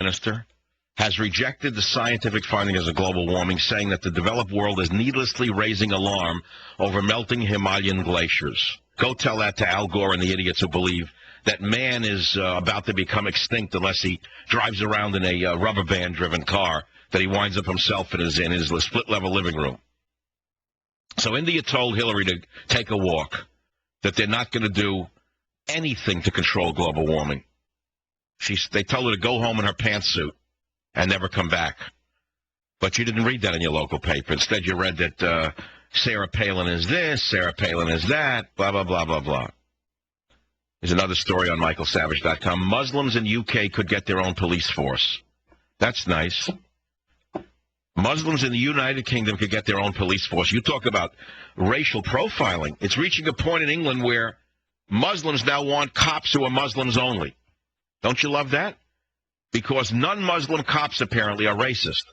Minister, has rejected the scientific findings of global warming, saying that the developed world is needlessly raising alarm over melting Himalayan glaciers. Go tell that to Al Gore and the idiots who believe that man is about to become extinct unless he drives around in a rubber band-driven car that he winds up himself in his split-level living room. So India told Hillary to take a walk, that they're not going to do anything to control global warming. They told her to go home in her pantsuit and never come back. But you didn't read that in your local paper. Instead, you read that Sarah Palin is this, Sarah Palin is that, blah, blah, blah, blah, blah. There's another story on michaelsavage.com. Muslims in UK could get their own police force. That's nice. Muslims in the United Kingdom could get their own police force. You talk about racial profiling. It's reaching a point in England where Muslims now want cops who are Muslims only. Don't you love that? Because non-Muslim cops apparently are racist.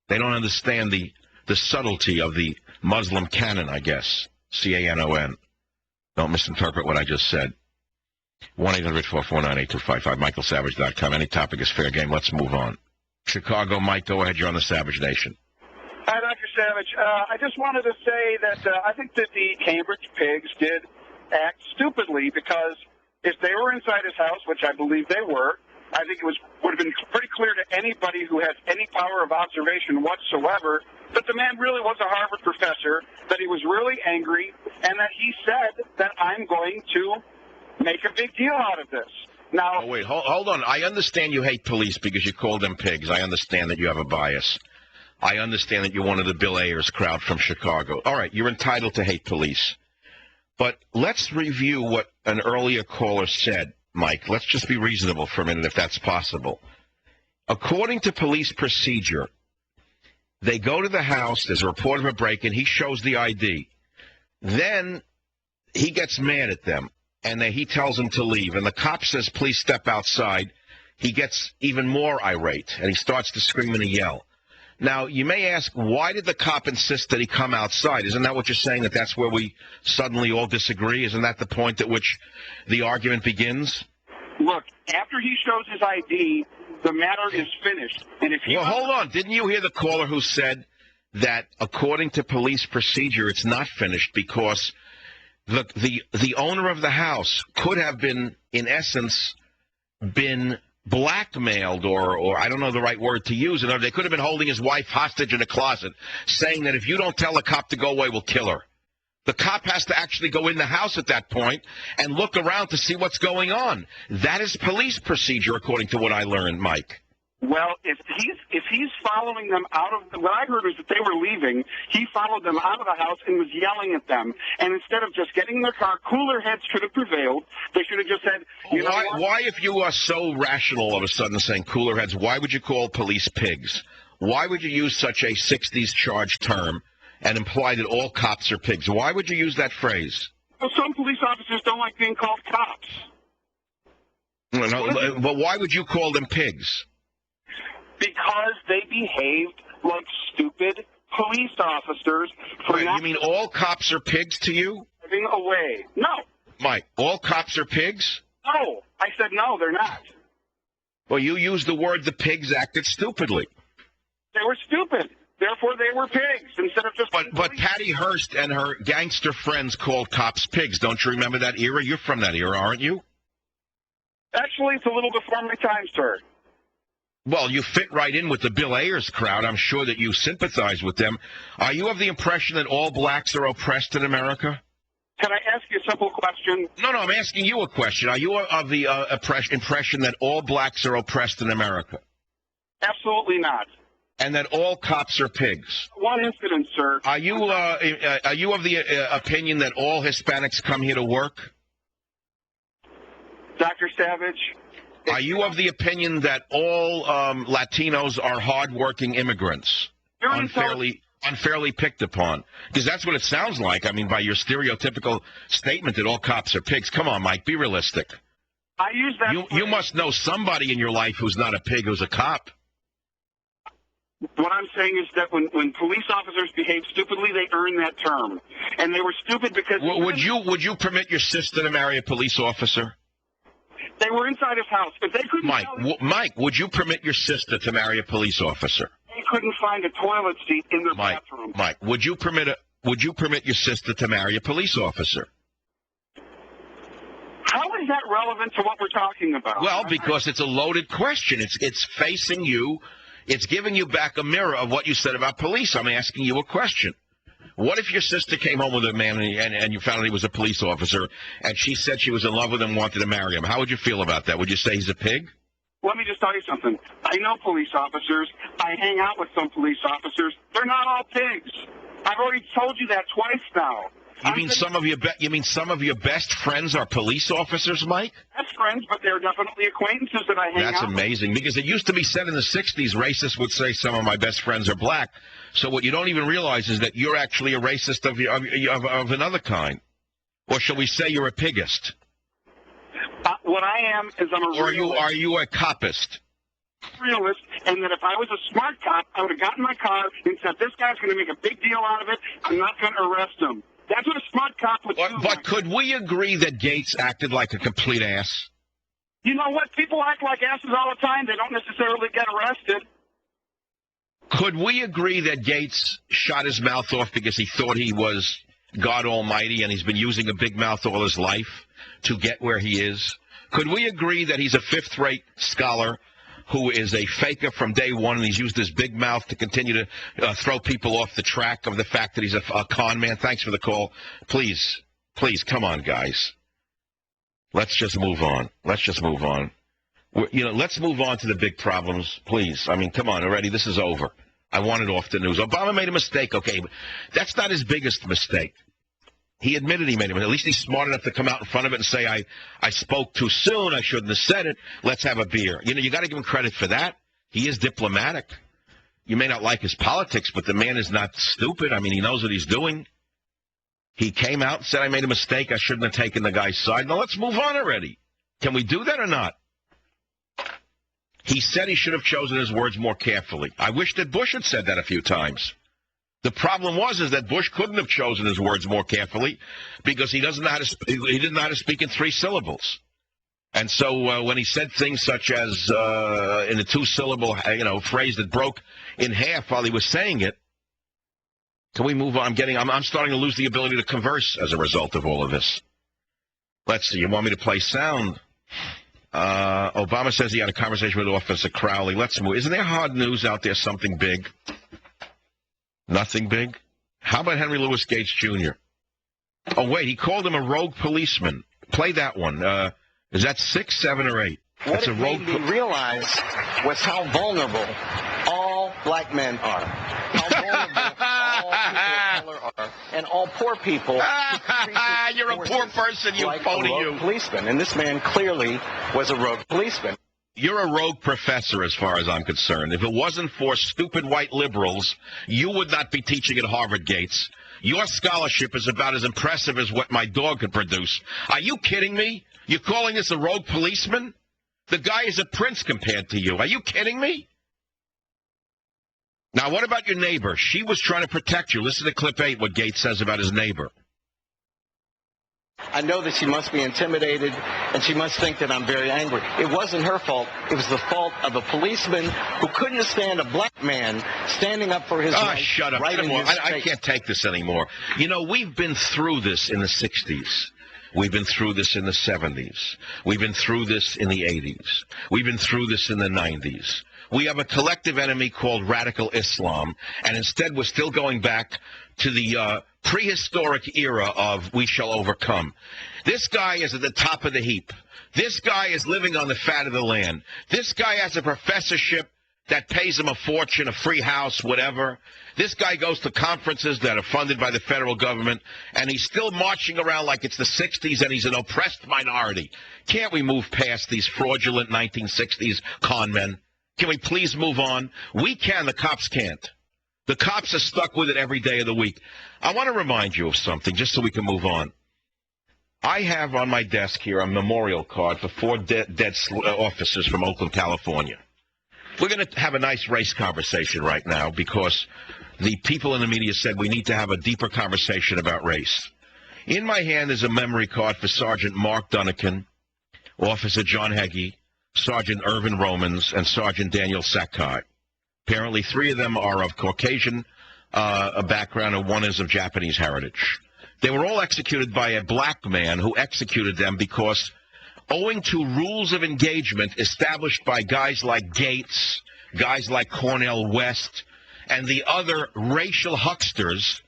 They don't understand the subtlety of the Muslim canon, I guess. C-A-N-O-N. Don't misinterpret what I just said. 1-800-449-8255, michaelsavage.com. Any topic is fair game. Let's move on. Chicago, Mike, go ahead. You're on the Savage Nation. Hi, Dr. Savage. I just wanted to say that I think that the Cambridge pigs did act stupidly, because if they were inside his house, which I believe they were, I think it would have been pretty clear to anybody who has any power of observation whatsoever that the man really was a Harvard professor, that he was really angry, and that he said that I'm going to make a big deal out of this. Now, wait, hold on. I understand you hate police because you call them pigs. I understand that you have a bias. I understand that you're one of the Bill Ayers crowd from Chicago. All right, you're entitled to hate police. But let's review what an earlier caller said, Mike. Let's just be reasonable for a minute, if that's possible. According to police procedure, they go to the house, there's a report of a break-in, he shows the ID. Then he gets mad at them, and he tells them to leave. And the cop says, please step outside. He gets even more irate, and he starts to scream and yell. Now, you may ask, why did the cop insist that he come outside? Isn't that what you're saying, that that's where we suddenly all disagree? Isn't that the point at which the argument begins? Look, after he shows his ID, the matter is finished. And if Well, hold on. Didn't you hear the caller who said that according to police procedure, it's not finished because the owner of the house could have been, in essence, been blackmailed, or I don't know the right word to use. And they could have been holding his wife hostage in a closet, saying that if you don't tell the cop to go away, we'll kill her. The cop has to actually go in the house at that point and look around to see what's going on. That is police procedure, according to what I learned, Mike. Well, if he's following them out of what I heard was that they were leaving, he followed them out of the house and was yelling at them. And instead of just getting in their car, cooler heads should have prevailed. They should have just said, why, if you are so rational all of a sudden saying cooler heads, why would you call police pigs? Why would you use such a 60s charged term and imply that all cops are pigs? Why would you use that phrase? Well, some police officers don't like being called cops. No, but why would you call them pigs? Because they behaved like stupid police officers. You mean all cops are pigs to you? Driving away. No. Mike, all cops are pigs? No. I said no, they're not. Well, you used the word the pigs acted stupidly. They were stupid. Therefore, they were pigs instead of just... But Patty Hearst and her gangster friends called cops pigs. Don't you remember that era? You're from that era, aren't you? Actually, it's a little before my time, sir. Well, you fit right in with the Bill Ayers crowd. I'm sure that you sympathize with them. Are you of the impression that all blacks are oppressed in America? Can I ask you a simple question? No, I'm asking you a question. Are you of the impression that all blacks are oppressed in America? Absolutely not. And that all cops are pigs? One incident, sir. Are you of the opinion that all Hispanics come here to work? Dr. Savage? Are you of the opinion that all Latinos are hardworking immigrants, unfairly picked upon? Because that's what it sounds like. I mean, by your stereotypical statement that all cops are pigs. Come on, Mike, be realistic. I use that. You must know somebody in your life who's not a pig, who's a cop. What I'm saying is that when police officers behave stupidly, they earn that term, and they were stupid because. Would you permit your sister to marry a police officer? They were inside his house. If they couldn't Mike, would you permit your sister to marry a police officer? They couldn't find a toilet seat in their bathroom. Mike, would you permit your sister to marry a police officer? How is that relevant to what we're talking about? Well, because it's a loaded question. It's facing you. It's giving you back a mirror of what you said about police. I'm asking you a question. What if your sister came home with a man and you found out he was a police officer and she said she was in love with him and wanted to marry him? How would you feel about that? Would you say he's a pig? Let me just tell you something. I know police officers. I hang out with some police officers. They're not all pigs. I've already told you that twice now. You mean some of your best friends are police officers, Mike? Best friends, but they're definitely acquaintances that I hang out with. That's amazing, because it used to be said in the 60s, racists would say some of my best friends are black. So what you don't even realize is that you're actually a racist of another kind. Or shall we say you're a pigist? What I am is I'm a realist. Or are you a copist? Realist, and that if I was a smart cop, I would have gotten in my car and said, this guy's going to make a big deal out of it. I'm not going to arrest him. That's what a smart cop would do. But could we agree that Gates acted like a complete ass? You know what? People act like asses all the time. They don't necessarily get arrested. Could we agree that Gates shot his mouth off because he thought he was God Almighty and he's been using a big mouth all his life to get where he is? Could we agree that he's a fifth-rate scholar who is a faker from day one, and he's used his big mouth to continue to throw people off the track of the fact that he's a con man? Thanks for the call. Please, come on, guys. Let's just move on. Let's move on to the big problems, please. I mean, come on, already. This is over. I want it off the news. Obama made a mistake, okay, but that's not his biggest mistake. He admitted he made it. At least he's smart enough to come out in front of it and say, I spoke too soon. I shouldn't have said it. Let's have a beer. You got to give him credit for that. He is diplomatic. You may not like his politics, but the man is not stupid. I mean, he knows what he's doing. He came out and said, I made a mistake. I shouldn't have taken the guy's side. Now let's move on already. Can we do that or not? He said he should have chosen his words more carefully. I wish that Bush had said that a few times. The problem is that Bush couldn't have chosen his words more carefully because he didn't know how to speak in 3 syllables. And so when he said things such as in a 2-syllable phrase that broke in half while he was saying it, can we move on? I'm starting to lose the ability to converse as a result of all of this. Let's see. You want me to play sound? Obama says he had a conversation with Officer Crowley. Let's move. Isn't there hard news out there? Something big? Nothing big? How about Henry Louis Gates Jr.? Oh, wait, he called him a rogue policeman. Play that one. Is that 6, 7, or 8? What it made me realize was how vulnerable all black men are. How vulnerable all people of color are. And all poor people. You're a poor person, you like phony, a rogue policeman. And this man clearly was a rogue policeman. You're a rogue professor as far as I'm concerned. If it wasn't for stupid white liberals, you would not be teaching at Harvard, Gates. Your scholarship is about as impressive as what my dog could produce. Are you kidding me? You're calling this a rogue policeman? The guy is a prince compared to you. Are you kidding me? Now, what about your neighbor? She was trying to protect you. Listen to clip 8, what Gates says about his neighbor. I know that she must be intimidated, and she must think that I'm very angry. It wasn't her fault. It was the fault of a policeman who couldn't stand a black man standing up for his rights. Shut up. Right in his face. I can't take this anymore. We've been through this in the 60s. We've been through this in the 70s. We've been through this in the 80s. We've been through this in the 90s. We have a collective enemy called radical Islam, and instead we're still going back to the prehistoric era of we shall overcome. This guy is at the top of the heap. This guy is living on the fat of the land. This guy has a professorship that pays him a fortune, a free house, whatever. This guy goes to conferences that are funded by the federal government, and he's still marching around like it's the 60s and he's an oppressed minority. Can't we move past these fraudulent 1960s con men? Can we please move on? We can. The cops can't. The cops are stuck with it every day of the week. I want to remind you of something just so we can move on. I have on my desk here a memorial card for 4 dead officers from Oakland, California. We're going to have a nice race conversation right now because the people in the media said we need to have a deeper conversation about race. In my hand is a memory card for Sergeant Mark Dunnican, Officer John Heggie, Sergeant Irvin Romans, and Sergeant Daniel Sakai. Apparently 3 of them are of Caucasian background, and 1 is of Japanese heritage. They were all executed by a black man who executed them because, owing to rules of engagement established by guys like Gates, guys like Cornel West, and the other racial hucksters,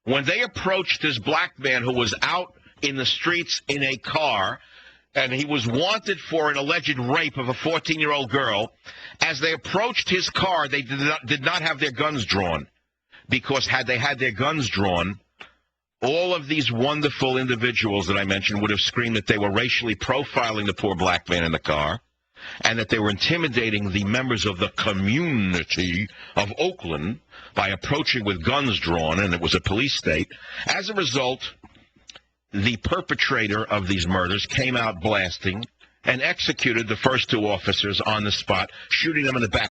when they approached this black man who was out in the streets in a car, and he was wanted for an alleged rape of a 14-year-old girl, as they approached his car, they did not have their guns drawn. Because had they had their guns drawn, all of these wonderful individuals that I mentioned would have screamed that they were racially profiling the poor black man in the car, and that they were intimidating the members of the community of Oakland by approaching with guns drawn, and it was a police state. As a result, the perpetrator of these murders came out blasting and executed the first 2 officers on the spot, shooting them in the back.